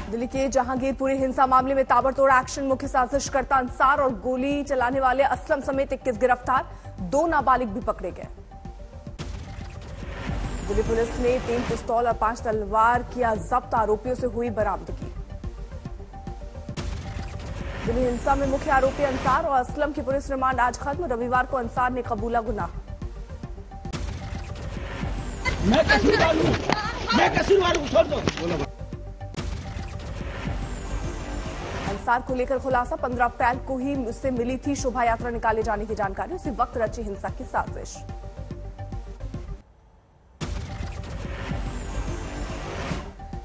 दिल्ली के जहांगीरपुरी हिंसा मामले में ताबड़तोड़ एक्शन। मुख्य साजिशकर्ता अंसार और गोली चलाने वाले असलम समेत 21 गिरफ्तार, 2 नाबालिग भी पकड़े गए। दिल्ली पुलिस ने 3 पिस्तौल और 5 तलवार किया जब्त, आरोपियों से हुई बरामदगी। दिल्ली हिंसा में मुख्य आरोपी अंसार और असलम की पुलिस रिमांड आज खत्म। रविवार को अंसार ने कबूला गुनाह। मैं कसूरवार हूं, छोड़ दो। अंसार को लेकर खुलासा, 15 अप्रैल को ही उससे मिली थी शोभा यात्रा निकाले जाने की जानकारी, उसी वक्त रची हिंसा की साजिश।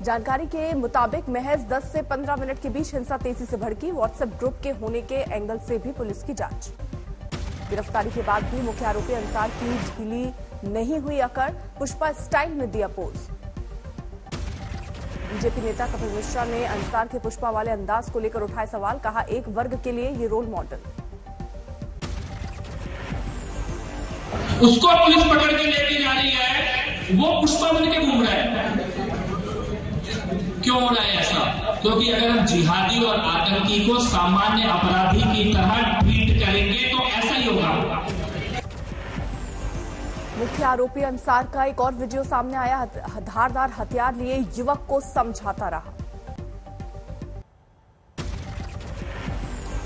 जानकारी के मुताबिक महज 10 से 15 मिनट के बीच हिंसा तेजी से भड़की। व्हाट्सएप ग्रुप के होने के एंगल से भी पुलिस की जांच। गिरफ्तारी के बाद भी मुख्य आरोपी अंसार की ढीली नहीं हुई अकड़, पुष्पा स्टाइल में दिया पोज। बीजेपी नेता कपिल मिश्रा ने अंसार के पुष्पा वाले अंदाज को लेकर उठाए सवाल, कहा एक वर्ग के लिए ये रोल मॉडल। उसको पुलिस पकड़ के लेके जा रही है, वो पुष्पा बन के घूम रहा है। क्यों हो रहा है ऐसा? क्योंकि अगर हम जिहादी और आतंकी को सामान्य अपराधी की तरह ट्रीट करेंगे तो ऐसा ही होगा। मुख्य आरोपी अंसार का एक और वीडियो सामने आया। धारदार हथियार लिए युवक को समझाता रहा।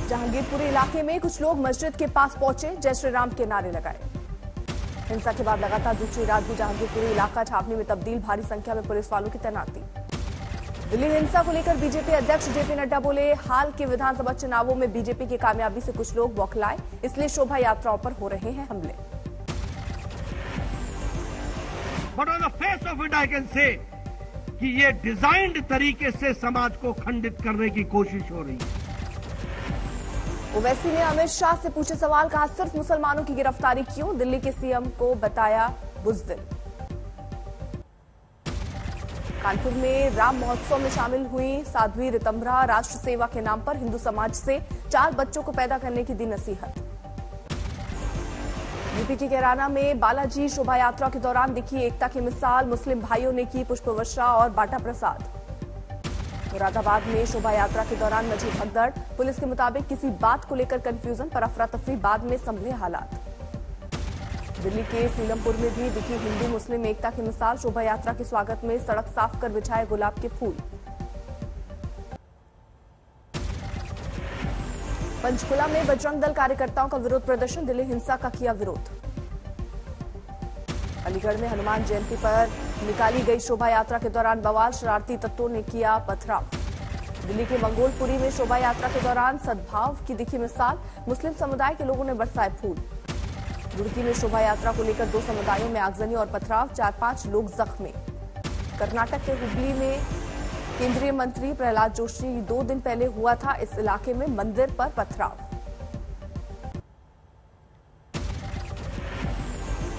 जहांगीरपुरी इलाके में कुछ लोग मस्जिद के पास पहुंचे, जय श्री राम के नारे लगाए। हिंसा के बाद लगातार दूसरी रात भी जहांगीरपुरी इलाका छावनी में तब्दील, भारी संख्या में पुलिस वालों की तैनाती। दिल्ली हिंसा को लेकर बीजेपी अध्यक्ष जेपी नड्डा बोले, हाल के विधानसभा चुनावों में बीजेपी की कामयाबी से कुछ लोग बौखलाए, इसलिए शोभा यात्राओं पर हो रहे हैं हमले। But on the face of it, I can say कि ये डिजाइन्ड तरीके से समाज को खंडित करने की कोशिश हो रही है। ओवैसी ने अमित शाह से पूछे सवाल, कहा सिर्फ मुसलमानों की गिरफ्तारी क्यों? दिल्ली के सीएम को बताया बुज़दिल। कानपुर में राम महोत्सव में शामिल हुई साध्वी रितंभरा, राष्ट्र सेवा के नाम पर हिंदू समाज से 4 बच्चों को पैदा करने की दी नसीहत। यूपी के कैराना में बालाजी शोभा यात्रा के दौरान दिखी एकता की मिसाल, मुस्लिम भाइयों ने की पुष्पवर्षा और बांटा प्रसाद। मुरादाबाद में शोभा यात्रा के मिजान मची भगदड़, पुलिस के मुताबिक किसी बात को लेकर कंफ्यूजन पर अफरा तफरी, बाद में संभले हालात। दिल्ली के सीलमपुर में भी दिखी हिंदू मुस्लिम एकता की मिसाल, शोभा यात्रा के स्वागत में सड़क साफ कर बिछाए गुलाब के फूल। पंचकुला में बजरंग दल कार्यकर्ताओं का विरोध प्रदर्शन, दिल्ली हिंसा का किया विरोध। अलीगढ़ में हनुमान जयंती पर निकाली गई शोभा यात्रा के दौरान बवाल, शरारती तत्वों ने किया पथराव। दिल्ली के मंगोलपुरी में शोभा यात्रा के दौरान सद्भाव की दिखी मिसाल, मुस्लिम समुदाय के लोगों ने बरसाए फूल। रुड़की में शोभा यात्रा को लेकर 2 समुदायों में आगजनी और पथराव, 4-5 लोग जख्मी। कर्नाटक के हुबली में केंद्रीय मंत्री प्रहलाद जोशी 2 दिन पहले हुआ था इस इलाके में मंदिर पर पथराव।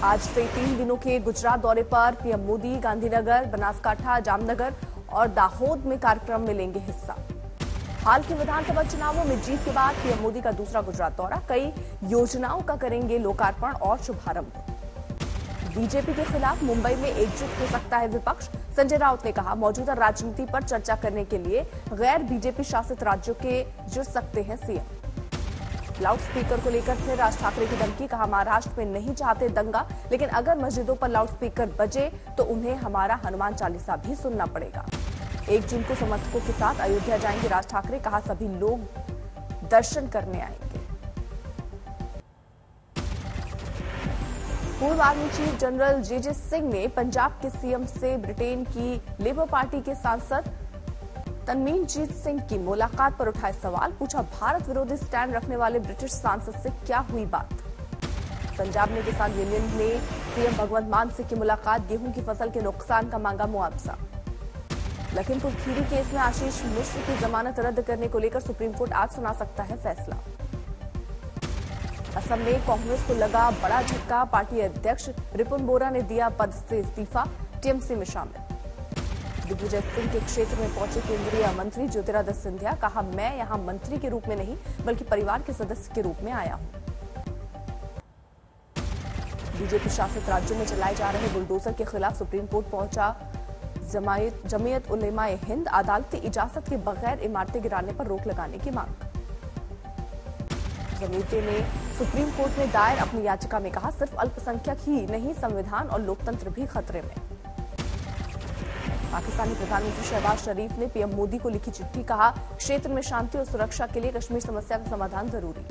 आज से 3 दिनों के गुजरात दौरे पर पीएम मोदी गांधीनगर, बनासकांठा, जामनगर और दाहोद में कार्यक्रम में लेंगे हिस्सा। हाल के विधानसभा चुनावों में जीत के बाद पीएम मोदी का दूसरा गुजरात दौरा, कई योजनाओं का करेंगे लोकार्पण और शुभारंभ। बीजेपी के खिलाफ मुंबई में एकजुट हो सकता है विपक्ष, संजय राउत ने कहा मौजूदा राजनीति पर चर्चा करने के लिए गैर बीजेपी शासित राज्यों के जुड़ सकते हैं सीएम। लाउड स्पीकर को लेकर फिर राज ठाकरे की धमकी, कहा महाराष्ट्र में नहीं चाहते दंगा, लेकिन अगर मस्जिदों पर लाउड स्पीकर बजे तो उन्हें हमारा हनुमान चालीसा भी सुनना पड़ेगा। 1 जून को समर्थकों के साथ अयोध्या जाएंगे राज ठाकरे, कहा सभी लोग दर्शन करने आएंगे। पूर्व army chief general JJ Singh ने पंजाब के सीएम से ब्रिटेन की लेबर पार्टी के सांसद तनमीनजीत सिंह की मुलाकात पर उठाए सवाल, पूछा भारत विरोधी स्टैंड रखने वाले ब्रिटिश सांसद से क्या हुई बात। पंजाब में किसान यूनियन ने सीएम भगवंत मान सिंह की मुलाकात, गेहूं की फसल के नुकसान का मांगा मुआवजा। लखीमपुर खीरी केस में आशीष मिश्र की जमानत रद्द करने को लेकर सुप्रीम कोर्ट आज सुना सकता है फैसला। असम में कांग्रेस को लगा बड़ा झटका, पार्टी अध्यक्ष रिपुन बोरा ने दिया पद से इस्तीफा, टीएमसी में शामिल। दिग्विजय सिंह के क्षेत्र में पहुंचे केंद्रीय मंत्री ज्योतिरादित्य सिंधिया, कहा मैं यहां मंत्री के रूप में नहीं बल्कि परिवार के सदस्य के रूप में आया हूं। बीजेपी शासित राज्यों में चलाए जा रहे बुलडोजर के खिलाफ सुप्रीम कोर्ट पहुंचा जमीयत उलेमाए हिंद अदालती इजाजत के बगैर इमारतें गिराने पर रोक लगाने की मांग। जमीयतें ने सुप्रीम कोर्ट में दायर अपनी याचिका में कहा, सिर्फ अल्पसंख्यक ही नहीं, संविधान और लोकतंत्र भी खतरे में। पाकिस्तानी प्रधानमंत्री शहबाज शरीफ ने पीएम मोदी को लिखी चिट्ठी, कहा, क्षेत्र में शांति और सुरक्षा के लिए कश्मीर समस्या का समाधान जरूरी।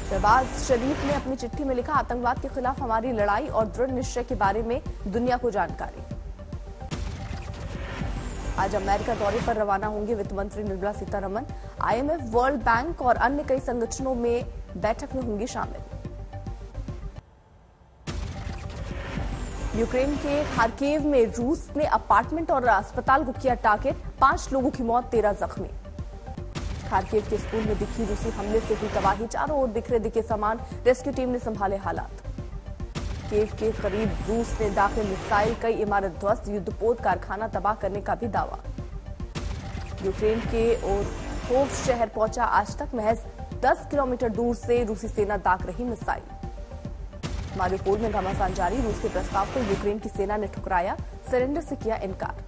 शहबाज शरीफ ने अपनी चिट्ठी में लिखा, आतंकवाद के खिलाफ हमारी लड़ाई और दृढ़ निश्चय के बारे में दुनिया को जानकारी। आज अमेरिका दौरे पर रवाना होंगे वित्त मंत्री Nirmala Sitharaman. IMF, world bank और अन्य कई संगठनों में बैठक में होंगी शामिल। यूक्रेन के खार्किव में रूस ने अपार्टमेंट और अस्पताल को किया टारगेट, 5 लोगों की मौत, 13 जख्मी। खार्किव के स्कूल में दिखी रूसी हमले से हुई तबाही, चारों ओर बिखरे दिखे सामान, रेस्क्यू टीम ने संभाले हालात। कीव के करीब रूस ने दाखिल मिसाइल, कई इमारत ध्वस्त, युद्धपोत कारखाना तबाह करने का भी दावा। यूक्रेन के ओरहोव शहर पहुंचा आज तक, महज 10 किलोमीटर दूर से रूसी सेना दाग रही मिसाइल। मारिउपोल में घमासान जारी, रूस के प्रस्ताव को यूक्रेन की सेना ने ठुकराया, सरेंडर से किया इनकार।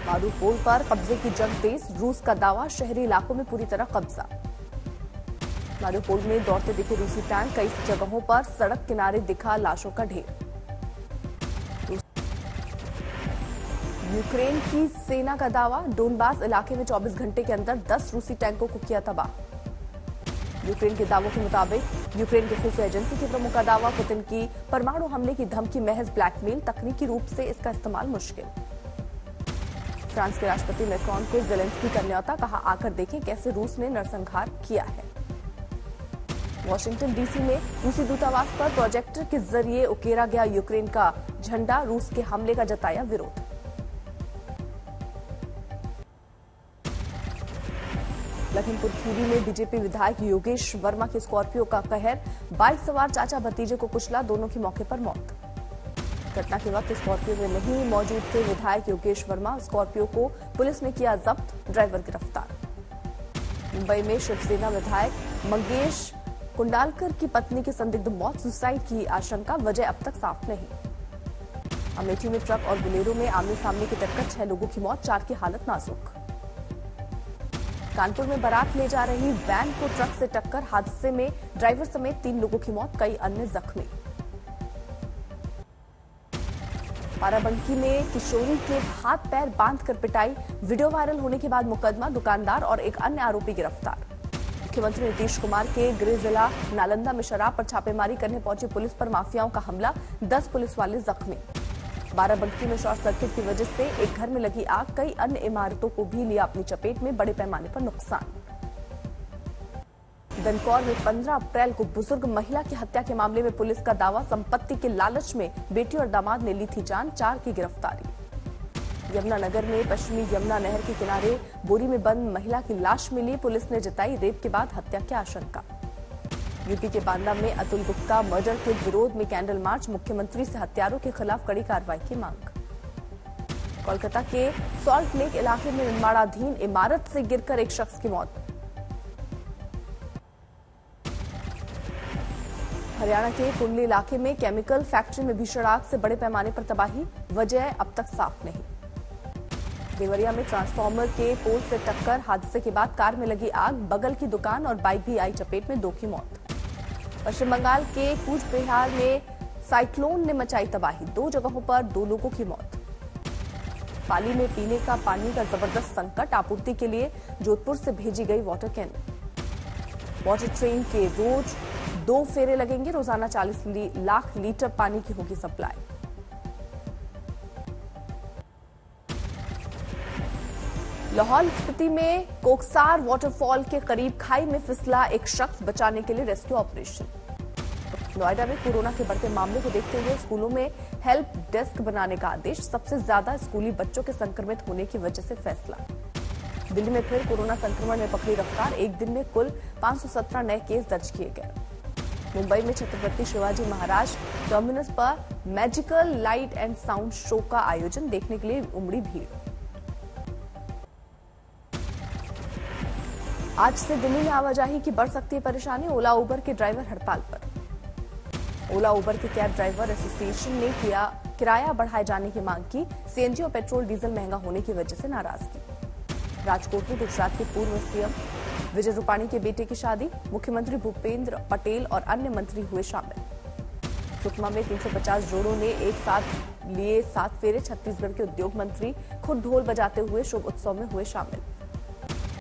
मारिउपोल पर कब्जे की जंग तेज, रूस का दावा, शहरी इलाकों में पूरी तरह कब्जा। मारिउपोल में दौड़ते दिखे रूसी टैंक, कई जगहों पर सड़क किनारे दिखा लाशों का ढेर। यूक्रेन की सेना का दावा, डोनबास इलाके में 24 घंटे के अंदर 10 रूसी टैंकों को किया तबाह। यूक्रेन के दावों के मुताबिक यूक्रेन की खुफिया एजेंसी के प्रमुख का दावा, पुतिन की परमाणु हमले की धमकी महज ब्लैकमेल, तकनीकी रूप से इसका इस्तेमाल मुश्किल। फ्रांस के राष्ट्रपति मैक्रोन को जेलेंस्की का न्योता, कहा, आकर देखें कैसे रूस ने नरसंहार किया है। वॉशिंगटन डीसी में रूसी दूतावास पर प्रोजेक्टर के जरिए उकेरा गया यूक्रेन का झंडा, रूस के हमले का जताया विरोध। लखीमपुर खीरी में बीजेपी विधायक योगेश वर्मा के स्कॉर्पियो का कहर, बाइक सवार चाचा भतीजे को कुचला, दोनों की मौके पर मौत। घटना के वक्त स्कॉर्पियो में नहीं मौजूद थे विधायक योगेश वर्मा, स्कॉर्पियो को पुलिस ने किया जब्त, ड्राइवर गिरफ्तार। मुंबई में शिवसेना विधायक मंगेश कुंडालकर की पत्नी की संदिग्ध मौत, सुसाइड की आशंका, वजह अब तक साफ नहीं। अमेठी में ट्रक और बोलेरो में आमने सामने की टक्कर, 6 लोगों की मौत, 4 की हालत नाजुक। कानपुर में बारात ले जा रही वैन को ट्रक से टक्कर, हादसे में ड्राइवर समेत 3 लोगों की मौत, कई अन्य जख्मी। बाराबंकी में किशोरी के हाथ पैर बांधकर पिटाई, वीडियो वायरल होने के बाद मुकदमा, दुकानदार और एक अन्य आरोपी गिरफ्तार। मुख्यमंत्री नीतीश कुमार के गृह जिला नालंदा में शराब पर छापेमारी करने पहुंची पुलिस पर माफियाओं का हमला, 10 पुलिस वाले जख्मी। बाराबंकी में शॉर्ट सर्किट की वजह से एक घर में लगी आग, कई अन्य इमारतों को भी लिया अपनी चपेट में, बड़े पैमाने पर नुकसान। दनकौर में 15 अप्रैल को बुजुर्ग महिला की हत्या के मामले में पुलिस का दावा, संपत्ति के लालच में बेटी और दामाद ने ली थी जान, 4 की गिरफ्तारी। यमुनानगर में पश्चिमी यमुना नहर के किनारे बोरी में बंद महिला की लाश मिली, पुलिस ने जताई रेप के बाद हत्या की आशंका। यूपी के बांदा में अतुल गुप्ता मर्डर के विरोध में कैंडल मार्च, मुख्यमंत्री से हत्यारों के खिलाफ कड़ी कार्रवाई की मांग। कोलकाता के सॉल्ट लेक इलाके में निर्माणाधीन इमारत से गिरकर एक शख्स की मौत। हरियाणा के कुंडली इलाके में केमिकल फैक्ट्री में भीषण आग से बड़े पैमाने पर तबाही, वजह अब तक साफ नहीं। देवरिया में ट्रांसफार्मर के पोल से टक्कर, हादसे के बाद कार में लगी आग, बगल की दुकान और बाइक भी आई चपेट में, 2 की मौत। पश्चिम बंगाल के कूच बिहार में साइक्लोन ने मचाई तबाही, 2 जगहों पर 2 लोगों की मौत। पाली में पीने का पानी का जबरदस्त संकट, आपूर्ति के लिए जोधपुर से भेजी गई वाटर कैन। वाटर ट्रेन के रोज 2 फेरे लगेंगे, रोजाना 40 लाख लीटर पानी की होगी सप्लाई। लाहौल स्पीति में कोकसार वाटरफॉल के करीब खाई में फिसला एक शख्स, बचाने के लिए रेस्क्यू ऑपरेशन। नोएडा में कोरोना के बढ़ते मामले को देखते हुए स्कूलों में हेल्प डेस्क बनाने का आदेश, सबसे ज्यादा स्कूली बच्चों के संक्रमित होने की वजह से फैसला। दिल्ली में फिर कोरोना संक्रमण में पकड़ी रफ्तार, एक दिन में कुल 517 नए केस दर्ज किए गए। मुंबई में छत्रपति शिवाजी महाराज टर्मिनस पर magical light and sound show का आयोजन, देखने के लिए उमड़ी भीड़। आज से दिल्ली में आवाजाही की बढ़ सकती है परेशानी, ओला उबर के ड्राइवर हड़ताल पर। ओला उबर के कैब ड्राइवर एसोसिएशन ने किया किराया बढ़ाए जाने की मांग की। सीएनजी और पेट्रोल डीजल महंगा होने की वजह से नाराजगी। राजकोट में गुजरात के पूर्व सीएम विजय रूपाणी के बेटे की शादी, मुख्यमंत्री भूपेंद्र पटेल और अन्य मंत्री हुए शामिल। सुकमा में 350 जोड़ों ने एक साथ लिए 7 फेरे, छत्तीसगढ़ के उद्योग मंत्री खुद ढोल बजाते हुए शुभ उत्सव में हुए शामिल।